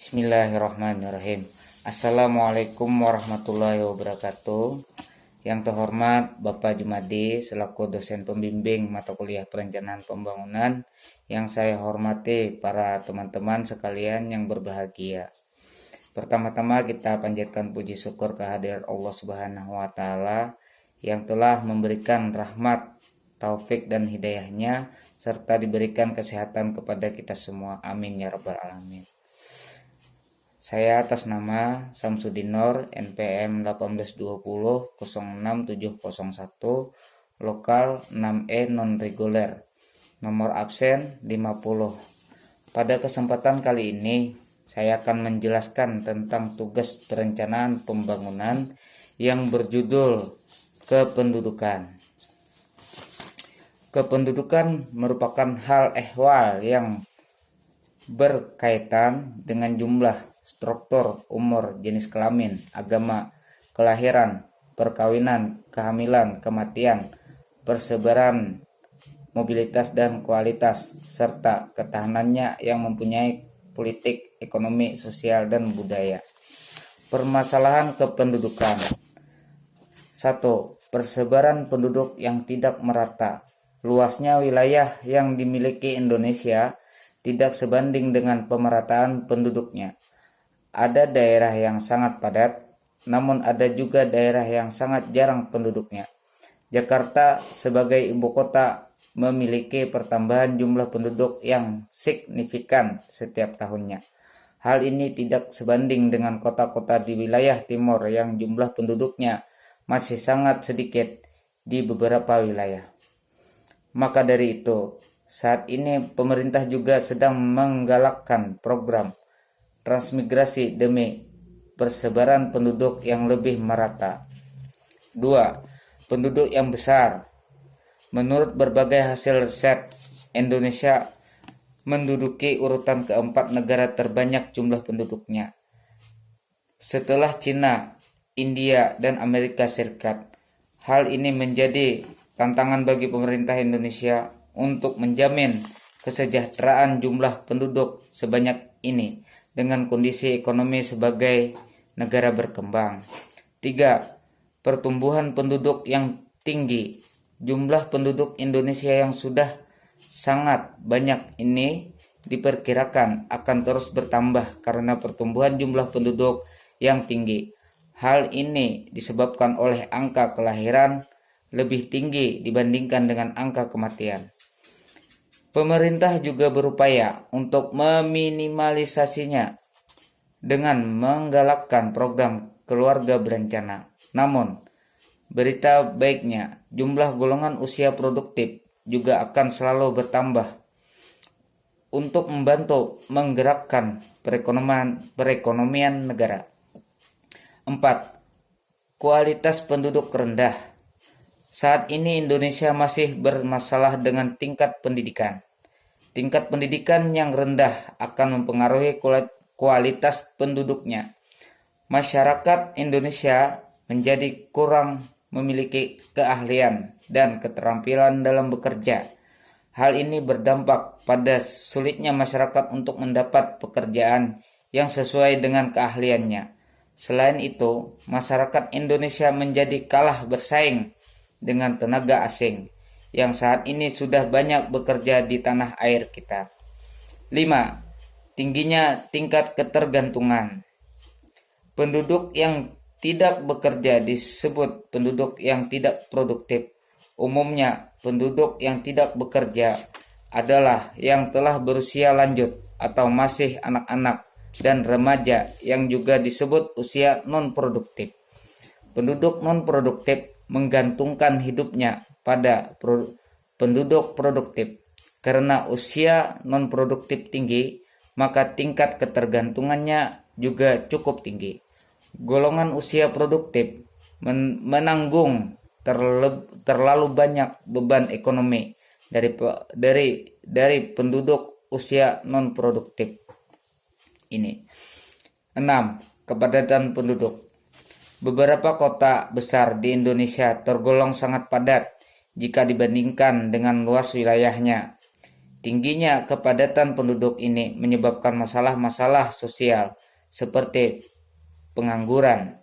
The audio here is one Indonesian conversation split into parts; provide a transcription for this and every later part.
Bismillahirrahmanirrahim. Assalamualaikum warahmatullahi wabarakatuh. Yang terhormat Bapak Jumadi selaku dosen pembimbing mata kuliah perencanaan pembangunan, yang saya hormati para teman-teman sekalian yang berbahagia. Pertama-tama kita panjatkan puji syukur kehadirat Allah Subhanahu wa taala yang telah memberikan rahmat, taufik dan hidayahnya serta diberikan kesehatan kepada kita semua. Amin ya rabbal alamin. Saya atas nama Samsudin Nur, NPM 182006701, lokal 6E non-reguler, nomor absen 50. Pada kesempatan kali ini, saya akan menjelaskan tentang tugas perencanaan pembangunan yang berjudul kependudukan. Kependudukan merupakan hal ehwal yang berkaitan dengan jumlah, struktur, umur, jenis kelamin, agama, kelahiran, perkawinan, kehamilan, kematian, persebaran, mobilitas dan kualitas, serta ketahanannya yang mempunyai politik, ekonomi, sosial, dan budaya. Permasalahan kependudukan. 1. Persebaran penduduk yang tidak merata. Luasnya wilayah yang dimiliki Indonesia tidak sebanding dengan pemerataan penduduknya. Ada daerah yang sangat padat, namun ada juga daerah yang sangat jarang penduduknya. Jakarta sebagai ibu kota memiliki pertambahan jumlah penduduk yang signifikan setiap tahunnya. Hal ini tidak sebanding dengan kota-kota di wilayah timur yang jumlah penduduknya masih sangat sedikit di beberapa wilayah. Maka dari itu, saat ini pemerintah juga sedang menggalakkan program transmigrasi demi persebaran penduduk yang lebih merata. 2. Penduduk yang besar. Menurut berbagai hasil riset, Indonesia menduduki urutan keempat negara terbanyak jumlah penduduknya, setelah Cina, India, dan Amerika Serikat. Hal ini menjadi tantangan bagi pemerintah Indonesia untuk menjamin kesejahteraan jumlah penduduk sebanyak ini dengan kondisi ekonomi sebagai negara berkembang. 3. Pertumbuhan penduduk yang tinggi. Jumlah penduduk Indonesia yang sudah sangat banyak ini diperkirakan akan terus bertambah karena pertumbuhan jumlah penduduk yang tinggi. Hal ini disebabkan oleh angka kelahiran lebih tinggi dibandingkan dengan angka kematian. Pemerintah juga berupaya untuk meminimalisasinya dengan menggalakkan program keluarga berencana. Namun, berita baiknya, jumlah golongan usia produktif juga akan selalu bertambah untuk membantu menggerakkan perekonomian negara. 4. Kualitas penduduk rendah. Saat ini Indonesia masih bermasalah dengan tingkat pendidikan. Tingkat pendidikan yang rendah akan mempengaruhi kualitas penduduknya. Masyarakat Indonesia menjadi kurang memiliki keahlian dan keterampilan dalam bekerja. Hal ini berdampak pada sulitnya masyarakat untuk mendapat pekerjaan yang sesuai dengan keahliannya. Selain itu, masyarakat Indonesia menjadi kalah bersaing dengan tenaga asing yang saat ini sudah banyak bekerja di tanah air kita. 5. Tingginya tingkat ketergantungan. Penduduk yang tidak bekerja disebut penduduk yang tidak produktif. Umumnya, penduduk yang tidak bekerja adalah yang telah berusia lanjut atau masih anak-anak dan remaja yang juga disebut usia non-produktif. Penduduk non-produktif menggantungkan hidupnya pada penduduk produktif. Karena usia non-produktif tinggi, maka tingkat ketergantungannya juga cukup tinggi. Golongan usia produktif menanggung terlalu banyak beban ekonomi dari penduduk usia non-produktif ini. 6. Kepadatan penduduk. Beberapa kota besar di Indonesia tergolong sangat padat jika dibandingkan dengan luas wilayahnya. Tingginya kepadatan penduduk ini menyebabkan masalah-masalah sosial seperti pengangguran,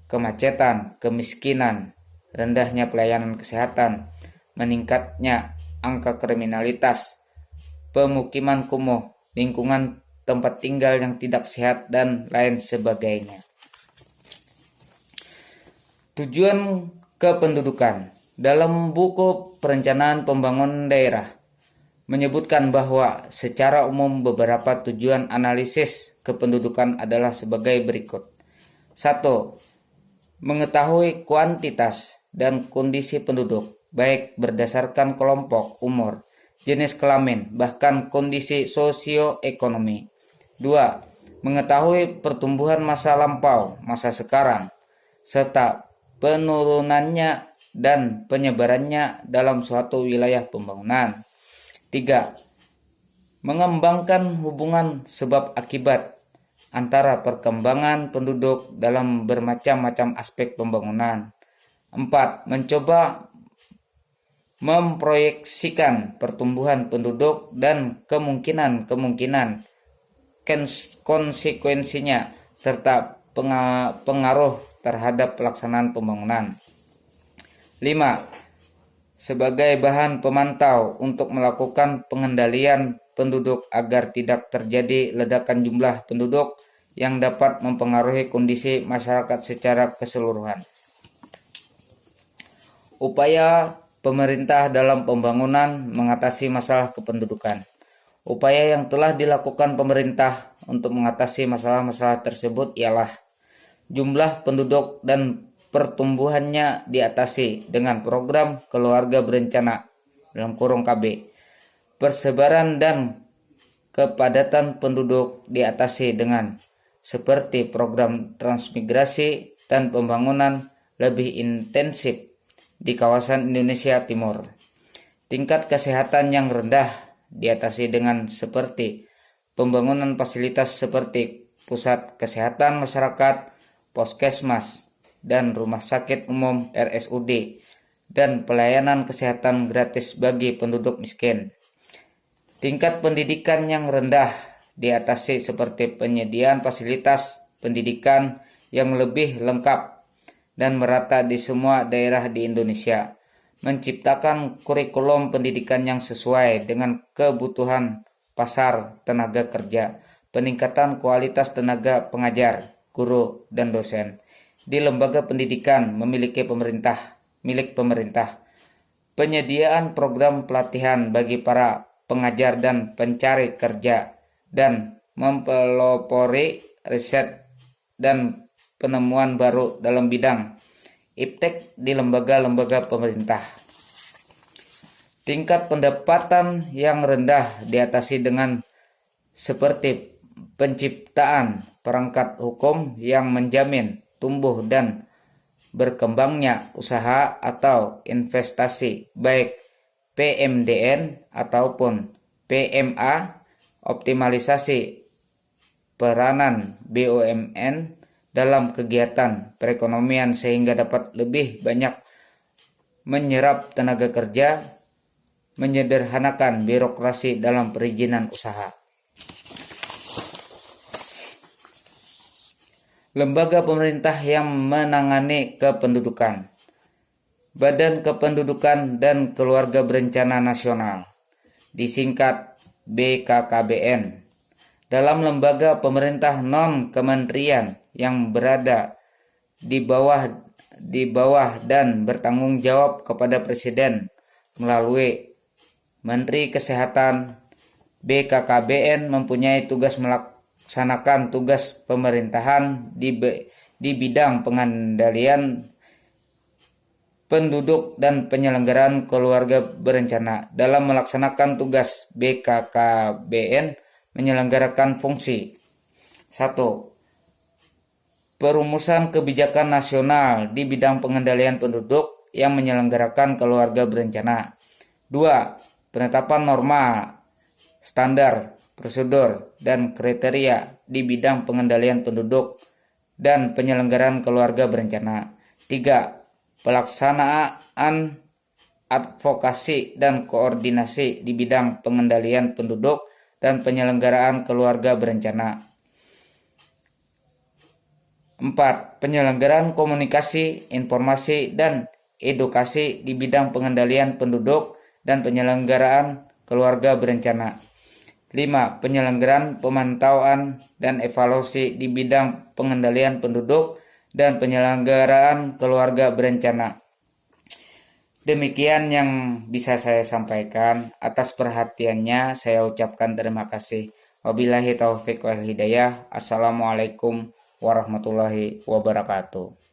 kemacetan, kemiskinan, rendahnya pelayanan kesehatan, meningkatnya angka kriminalitas, pemukiman kumuh, lingkungan tempat tinggal yang tidak sehat, dan lain sebagainya. Tujuan kependudukan dalam buku Perencanaan Pembangunan Daerah menyebutkan bahwa secara umum beberapa tujuan analisis kependudukan adalah sebagai berikut. 1. Mengetahui kuantitas dan kondisi penduduk, baik berdasarkan kelompok, umur, jenis kelamin, bahkan kondisi sosioekonomi. 2. Mengetahui pertumbuhan masa lampau, masa sekarang, serta penurunannya dan penyebarannya dalam suatu wilayah pembangunan. 3. Mengembangkan hubungan sebab akibat antara perkembangan penduduk dalam bermacam-macam aspek pembangunan. 4. Mencoba memproyeksikan pertumbuhan penduduk dan kemungkinan konsekuensinya serta pengaruh terhadap pelaksanaan pembangunan. 5. Sebagai bahan pemantau untuk melakukan pengendalian penduduk agar tidak terjadi ledakan jumlah penduduk yang dapat mempengaruhi kondisi masyarakat secara keseluruhan. Upaya pemerintah dalam pembangunan mengatasi masalah kependudukan. Upaya yang telah dilakukan pemerintah untuk mengatasi masalah-masalah tersebut ialah jumlah penduduk dan pertumbuhannya diatasi dengan program keluarga berencana (KB). Persebaran dan kepadatan penduduk diatasi dengan seperti program transmigrasi dan pembangunan lebih intensif di kawasan Indonesia Timur. Tingkat kesehatan yang rendah diatasi dengan seperti pembangunan fasilitas seperti pusat kesehatan masyarakat, puskesmas, dan rumah sakit umum RSUD, dan pelayanan kesehatan gratis bagi penduduk miskin. Tingkat pendidikan yang rendah diatasi seperti penyediaan fasilitas pendidikan yang lebih lengkap dan merata di semua daerah di Indonesia, menciptakan kurikulum pendidikan yang sesuai dengan kebutuhan pasar tenaga kerja, peningkatan kualitas tenaga pengajar, guru, dan dosen di lembaga pendidikan milik pemerintah, penyediaan program pelatihan bagi para pengajar dan pencari kerja, dan mempelopori riset dan penemuan baru dalam bidang iptek di lembaga-lembaga pemerintah. Tingkat pendapatan yang rendah diatasi dengan seperti penciptaan perangkat hukum yang menjamin tumbuh dan berkembangnya usaha atau investasi baik PMDN ataupun PMA, optimalisasi peranan BUMN dalam kegiatan perekonomian sehingga dapat lebih banyak menyerap tenaga kerja, menyederhanakan birokrasi dalam perizinan usaha. Lembaga pemerintah yang menangani kependudukan. Badan Kependudukan dan Keluarga Berencana Nasional, disingkat BKKBN. Dalam lembaga pemerintah non-kementerian yang berada di bawah dan bertanggung jawab kepada Presiden melalui Menteri Kesehatan, BKKBN mempunyai tugas melaksanakan tugas pemerintahan di bidang pengendalian penduduk dan penyelenggaraan keluarga berencana. Dalam melaksanakan tugas, BKKBN menyelenggarakan fungsi 1. Perumusan kebijakan nasional di bidang pengendalian penduduk yang menyelenggarakan keluarga berencana. 2. Penetapan norma, standar, prosedur, dan kriteria di bidang pengendalian penduduk dan penyelenggaraan keluarga berencana. 3. Pelaksanaan advokasi dan koordinasi di bidang pengendalian penduduk dan penyelenggaraan keluarga berencana. 4. Penyelenggaraan komunikasi, informasi, dan edukasi di bidang pengendalian penduduk dan penyelenggaraan keluarga berencana. 5. Penyelenggaraan pemantauan dan evaluasi di bidang pengendalian penduduk dan penyelenggaraan keluarga berencana. Demikian yang bisa saya sampaikan. Atas perhatiannya saya ucapkan terima kasih. Wabillahi taufiq wal hidayah. Assalamualaikum warahmatullahi wabarakatuh.